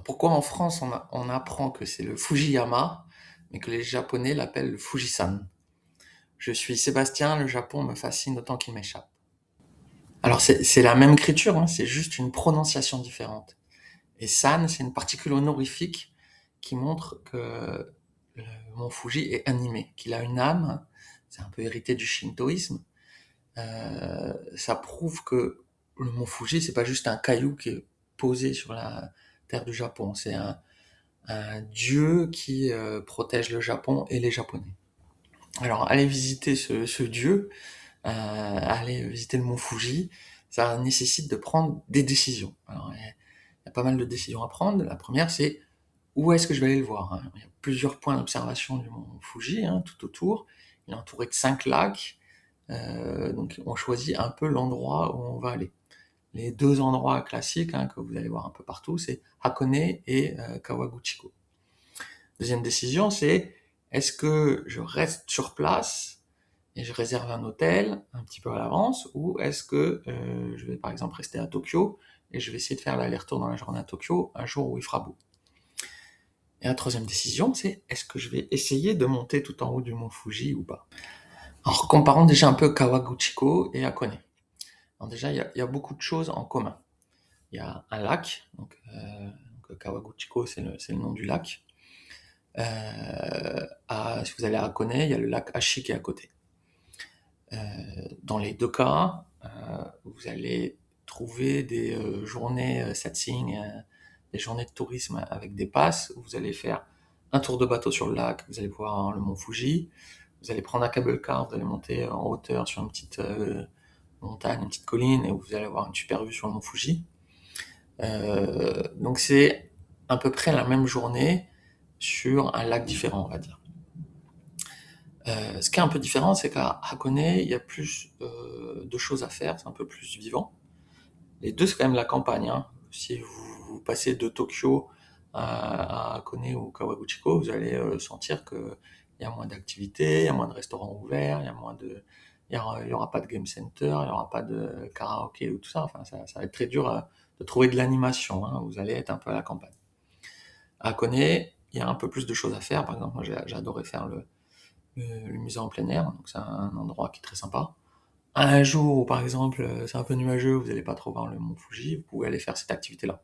Alors pourquoi en France on apprend que c'est le Fujiyama, mais que les Japonais l'appellent le Fujisan? Je suis Sébastien, le Japon me fascine autant qu'il m'échappe. Alors c'est la même écriture, hein, c'est juste une prononciation différente. Et San, c'est une particule honorifique qui montre que le mont Fuji est animé, qu'il a une âme. C'est un peu hérité du shintoïsme. Ça prouve que le mont Fuji, c'est pas juste un caillou qui est posé sur la terre du Japon, c'est un dieu qui protège le Japon et les Japonais. Alors, aller visiter ce dieu, aller visiter le mont Fuji, ça nécessite de prendre des décisions. Alors, il y a pas mal de décisions à prendre. La première, c'est où est-ce que je vais aller le voir, hein. Il y a plusieurs points d'observation du mont Fuji, hein, tout autour. Il est entouré de 5 lacs, donc on choisit un peu l'endroit où on va aller. Les deux endroits classiques, hein, que vous allez voir un peu partout, c'est Hakone et Kawaguchiko. Deuxième décision, c'est est-ce que je reste sur place et je réserve un hôtel un petit peu à l'avance, ou est-ce que je vais par exemple rester à Tokyo et je vais essayer de faire l'aller-retour dans la journée à Tokyo un jour où il fera beau. Et la troisième décision, c'est est-ce que je vais essayer de monter tout en haut du mont Fuji ou pas. Alors comparons déjà un peu Kawaguchiko et Hakone. Alors déjà, il y a beaucoup de choses en commun. Il y a un lac, donc Kawaguchiko c'est le nom du lac. Si vous allez à Hakone, il y a le lac Ashi qui est à côté. Dans les deux cas, vous allez trouver des journées sightseeing, des journées de tourisme avec des passes, où vous allez faire un tour de bateau sur le lac, vous allez voir le mont Fuji, vous allez prendre un cable car, vous allez monter en hauteur sur une petite montagne, une petite colline, et vous allez avoir une super vue sur le mont Fuji. Donc c'est à peu près la même journée sur un lac différent, on va dire. Ce qui est un peu différent, c'est qu'à Hakone, il y a plus de choses à faire, c'est un peu plus vivant. Les deux, c'est quand même la campagne, hein. Si vous passez de Tokyo à Hakone ou Kawaguchiko, vous allez sentir qu'il y a moins d'activités, il y a moins de restaurants ouverts, il y aura pas de game center, il y aura pas de karaoké ou tout ça. Enfin, ça va être très dur de trouver de l'animation, hein. Vous allez être un peu à la campagne. À Hakone, il y a un peu plus de choses à faire. Par exemple, moi, j'ai adoré faire le musée en plein air, donc c'est un endroit qui est très sympa. Un jour où, par exemple, c'est un peu nuageux, vous n'allez pas trop voir le mont Fuji, vous pouvez aller faire cette activité-là.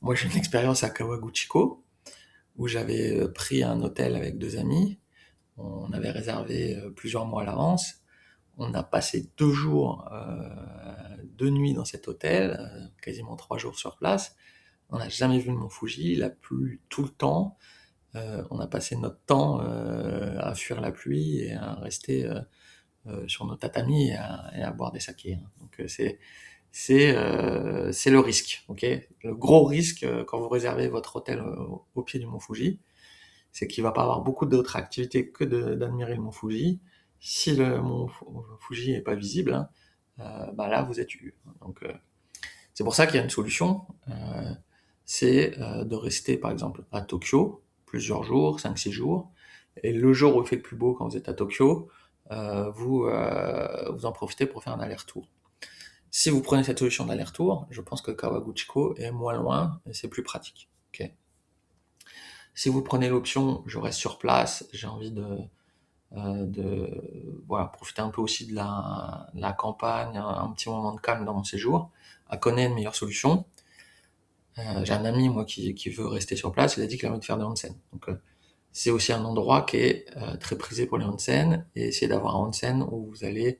Moi, j'ai une expérience à Kawaguchiko, où j'avais pris un hôtel avec deux amis. On avait réservé plusieurs mois à l'avance. On a passé 2 jours, 2 nuits dans cet hôtel, quasiment 3 jours sur place. On n'a jamais vu le mont Fuji, il a plu tout le temps. On a passé notre temps à fuir la pluie et à rester sur nos tatamis et à boire des sakés, hein. Donc c'est le risque, ok. Le gros risque quand vous réservez votre hôtel au pied du mont Fuji, c'est qu'il va pas avoir beaucoup d'autres activités que d'admirer le mont Fuji. Si le mont Fuji est pas visible, hein, bah là vous êtes eu. Donc c'est pour ça qu'il y a une solution, c'est de rester par exemple à Tokyo plusieurs jours, 5-6 jours, et le jour où il fait le plus beau quand vous êtes à Tokyo, vous en profitez pour faire un aller-retour. Si vous prenez cette solution d'aller-retour, je pense que Kawaguchiko est moins loin et c'est plus pratique. Okay. Si vous prenez l'option je reste sur place, j'ai envie voilà, profiter un peu aussi de la campagne, un petit moment de calme dans mon séjour, Hakone est une meilleure solution. J'ai un ami moi qui veut rester sur place, il a dit qu'il a envie de faire des onsen. Donc c'est aussi un endroit qui est très prisé pour les onsen, et essayer d'avoir un onsen où vous allez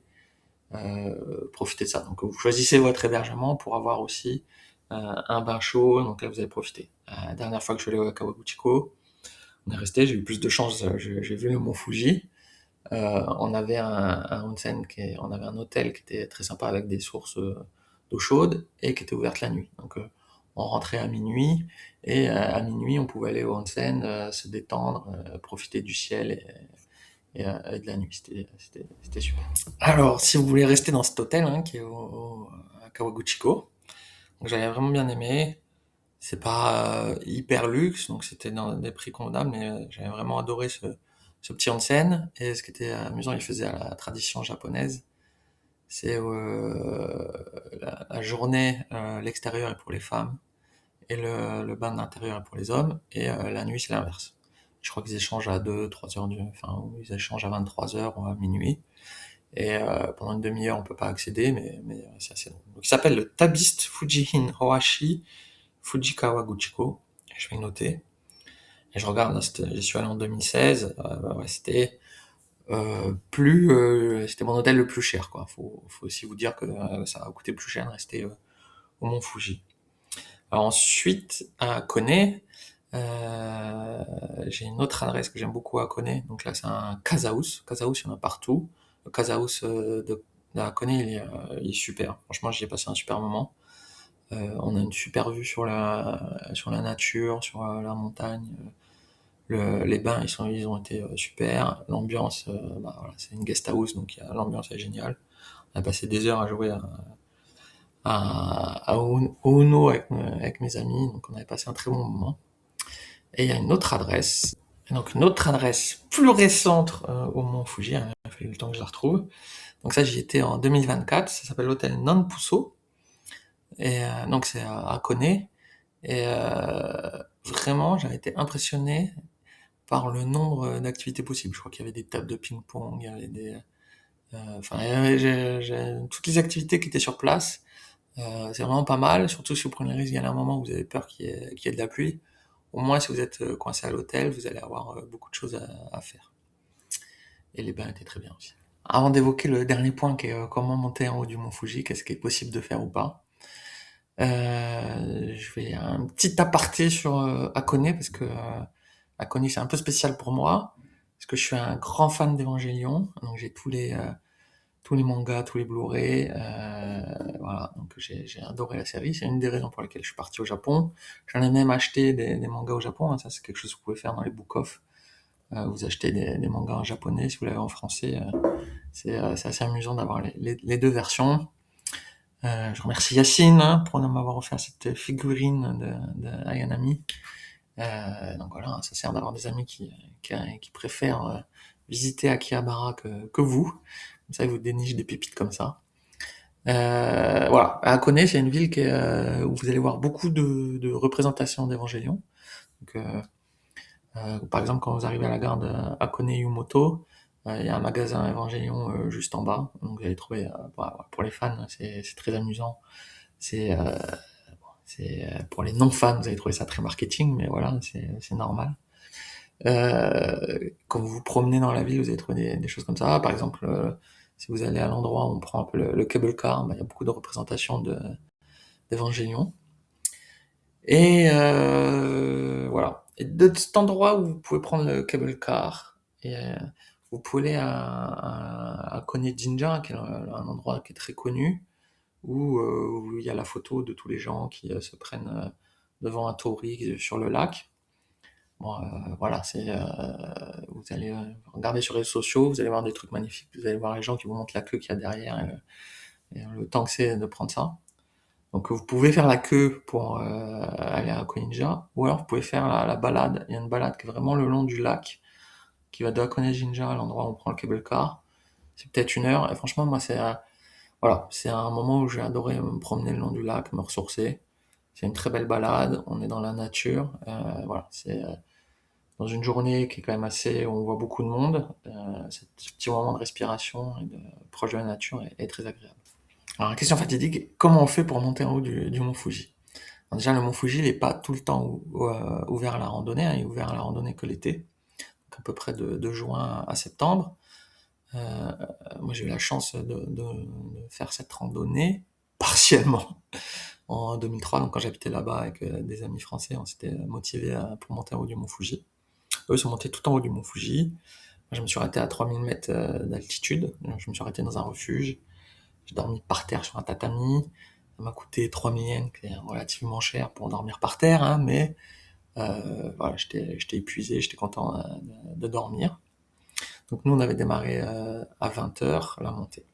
profiter de ça. Donc vous choisissez votre hébergement pour avoir aussi un bain chaud, donc là vous allez profiter. La dernière fois que je suis allé à Kawaguchiko, on est resté, j'ai eu plus de chance, j'ai vu le mont Fuji. On avait un onsen, on avait un hôtel qui était très sympa avec des sources d'eau chaude et qui était ouverte la nuit. Donc on rentrait à minuit, et à minuit on pouvait aller au onsen, se détendre, profiter du ciel et de la nuit. C'était super. Alors, si vous voulez rester dans cet hôtel, hein, qui est à Kawaguchiko, donc j'avais vraiment bien aimé. C'est pas hyper luxe, donc c'était dans des prix convenables, mais j'avais vraiment adoré ce petit onsen. Et ce qui était amusant, il faisait à la tradition japonaise. C'est la journée, l'extérieur est pour les femmes, et le bain d'intérieur est pour les hommes, et la nuit, c'est l'inverse. Je crois qu'ils échangent à 2-3 heures enfin, ils échangent à 23 heures ou à minuit. Et pendant une demi-heure, on peut pas accéder, mais c'est assez long. Donc, il s'appelle le Tabiste Fujihin Hoashi Fujikawa Guchiko. Je vais le noter. Et je regarde, là, j'y suis allé en 2016. Ouais, c'était mon hôtel le plus cher, quoi. Faut aussi vous dire que ça a coûté plus cher de rester au Mont Fuji. Alors ensuite, à Kone, j'ai une autre adresse que j'aime beaucoup à Kone. Donc là, c'est un Kasaus. Kasaus, il y en a partout. Le Kasaus à Kone, il est super. Franchement, j'y ai passé un super moment. On a une super vue sur la nature, sur la montagne. Les bains, ils ont été super. L'ambiance, bah, voilà, c'est une guest house, donc l'ambiance est géniale. On a passé des heures à jouer à Uno avec mes amis, donc on avait passé un très bon moment. Et il y a une autre adresse, donc une autre adresse plus récente au Mont Fuji, hein, il a fallu le temps que je la retrouve. Donc ça, j'y étais en 2024, ça s'appelle l'hôtel Nanpuso, et donc c'est à Kone, et vraiment, j'avais été impressionné par le nombre d'activités possibles. Je crois qu'il y avait des tables de ping-pong, il y avait enfin, il y avait, toutes les activités qui étaient sur place. C'est vraiment pas mal, surtout si vous prenez le risque, il y a un moment où vous avez peur qu'il y ait de la pluie. Au moins, si vous êtes coincé à l'hôtel, vous allez avoir beaucoup de choses à faire. Et les bains étaient très bien aussi. Avant d'évoquer le dernier point qui est comment monter en haut du mont Fuji, qu'est-ce qui est possible de faire ou pas, je vais un petit aparté sur Hakone, parce que Hakone c'est un peu spécial pour moi, parce que je suis un grand fan d'Evangelion, donc j'ai tous les mangas, tous les Blu-ray, voilà, donc j'ai adoré la série, c'est une des raisons pour lesquelles je suis parti au Japon. J'en ai même acheté des mangas au Japon, hein, ça c'est quelque chose que vous pouvez faire dans les book-off. Vous achetez des mangas en japonais, si vous l'avez en français, c'est assez amusant d'avoir les deux versions. Je remercie Yacine, hein, pour m'avoir offert cette figurine de Ayanami. Donc voilà, ça sert d'avoir des amis qui préfèrent visiter Akihabara que vous. Comme ça, ils vous dénichent des pépites comme ça. Voilà, à Hakone, c'est une ville où vous allez voir beaucoup de représentations d'Evangélion. Donc, par exemple, quand vous arrivez à la gare de Hakone Yumoto, il y a un magasin Evangélion juste en bas. Donc vous allez trouver, voilà, pour les fans, c'est très amusant. C'est pour les non-fans, vous allez trouver ça très marketing, mais voilà, c'est normal. Quand vous vous promenez dans la ville, vous allez trouver des choses comme ça. Par exemple, si vous allez à l'endroit où on prend un peu le cable car, bah, il y a beaucoup de représentations d'Evangélion. Et voilà. Et de cet endroit où vous pouvez prendre le cable car, et vous pouvez aller à Kone Jinja, qui est un endroit qui est très connu, où il y a la photo de tous les gens qui se prennent devant un torii sur le lac. Bon, voilà, vous allez regarder sur les réseaux sociaux, vous allez voir des trucs magnifiques, vous allez voir les gens qui vous montrent la queue qu'il y a derrière, et le temps que c'est de prendre ça. Donc vous pouvez faire la queue pour aller à Koninja, ou alors vous pouvez faire la balade. Il y a une balade qui est vraiment le long du lac, qui va de Hakone-jinja à l'endroit où on prend le cable car. C'est peut-être 1 heure, et franchement, moi, voilà, c'est un moment où j'ai adoré me promener le long du lac, me ressourcer. C'est une très belle balade, on est dans la nature, voilà, c'est dans une journée qui est quand même assez, où on voit beaucoup de monde, ce petit moment de respiration et proche de la nature est très agréable. Alors, la question fatidique, comment on fait pour monter en haut du mont Fuji? Alors, déjà, le mont Fuji, il n'est pas tout le temps ouvert à la randonnée, hein, il est ouvert à la randonnée que l'été, donc à peu près de juin à septembre. Euh, Moi, j'ai eu la chance de faire cette randonnée partiellement en 2003, donc quand j'habitais là-bas avec des amis français, on s'était motivés pour monter en haut du mont Fuji. Eux sont montés tout en haut du mont Fuji. Moi, je me suis arrêté à 3000 mètres d'altitude. Je me suis arrêté dans un refuge. J'ai dormi par terre sur un tatami. Ça m'a coûté 3000 yens, qui est relativement cher pour dormir par terre, hein, mais voilà, j'étais épuisé, j'étais content de dormir. Donc nous, on avait démarré à 20 h la montée.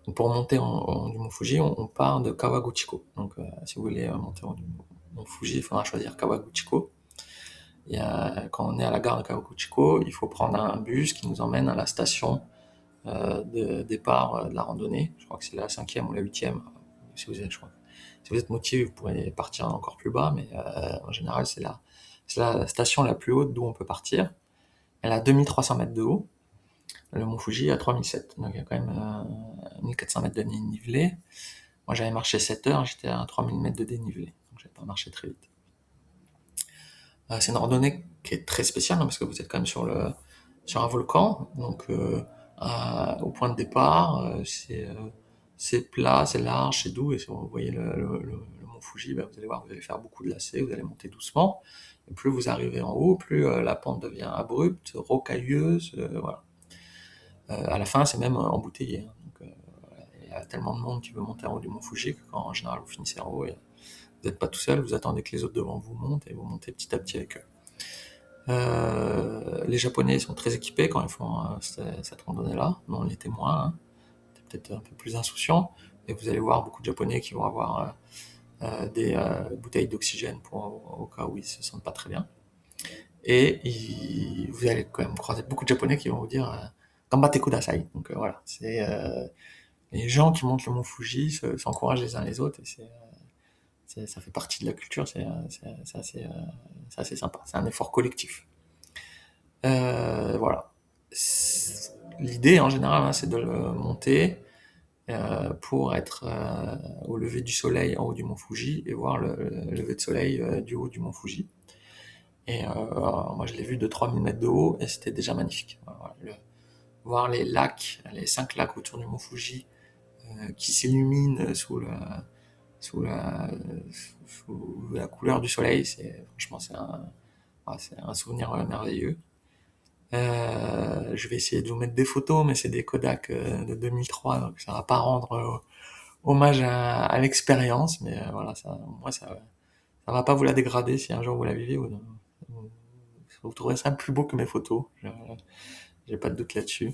Donc pour monter du mont Fuji, on part de Kawaguchiko. Donc si vous voulez monter du mont Fuji, il faudra choisir Kawaguchiko. Et quand on est à la gare de Kawaguchiko, il faut prendre un bus qui nous emmène à la station de départ de la randonnée. Je crois que c'est la 5e ou la 8e, si vous êtes, je crois. Si vous êtes motivé, vous pourrez partir encore plus bas, mais en général, c'est la station la plus haute d'où on peut partir. Elle a 2300 mètres de haut. Le mont Fuji a 3007. Donc il y a quand même 1400 mètres de dénivelé. Moi, j'avais marché 7 heures, j'étais à 3000 mètres de dénivelé. Donc j'avais pas marché très vite. C'est une randonnée qui est très spéciale, hein, parce que vous êtes quand même sur un volcan. Donc au point de départ, c'est plat, c'est large, c'est doux. Et si vous voyez le mont Fuji, bah, vous allez voir, vous allez faire beaucoup de lacets, vous allez monter doucement. Et plus vous arrivez en haut, plus la pente devient abrupte, rocailleuse. Voilà. À la fin, c'est même embouteillé, hein. Donc, il y a tellement de monde qui veut monter en haut du mont Fuji que quand en général vous finissez en haut, et vous n'êtes pas tout seul, vous attendez que les autres devant vous montent et vous montez petit à petit avec eux. Les Japonais sont très équipés quand ils font cette randonnée-là. Nous, on l'était moins, hein. On était peut-être un peu plus insouciants. Et vous allez voir beaucoup de Japonais qui vont avoir des bouteilles d'oxygène au cas où ils se sentent pas très bien. Et vous allez quand même croiser beaucoup de Japonais qui vont vous dire Gambate kudasai. Donc voilà, c'est les gens qui montent le mont Fuji s'encouragent les uns les autres, et ça fait partie de la culture, c'est assez sympa. C'est un effort collectif. Voilà. L'idée en général, hein, c'est de le monter pour être au lever du soleil en haut du mont Fuji et voir le lever de soleil du haut du mont Fuji. Et moi, je l'ai vu de 3000 mètres de haut et c'était déjà magnifique. Voilà, voir les lacs, les 5 lacs autour du mont Fuji qui s'illuminent sous la, sous la couleur du soleil, franchement, c'est un souvenir merveilleux. Je vais essayer de vous mettre des photos, mais c'est des Kodak de 2003, donc ça va pas rendre hommage à l'expérience, mais voilà, moi, ça va pas vous la dégrader si un jour vous la vivez. Vous trouverez ça plus beau que mes photos. J'ai pas de doute là-dessus.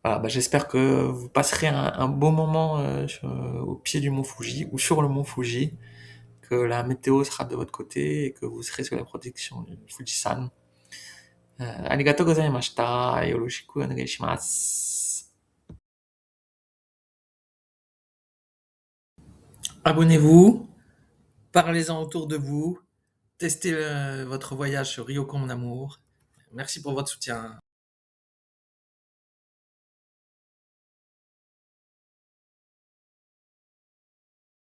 Voilà, bah, j'espère que vous passerez un beau moment au pied du mont Fuji ou sur le mont Fuji, que la météo sera de votre côté et que vous serez sous la protection du Fujisan. Arigatou gozaimashita. Yoroshiku onegai shimasu. Abonnez-vous, parlez-en autour de vous, testez votre voyage sur Ryoko mon amour. Merci pour votre soutien.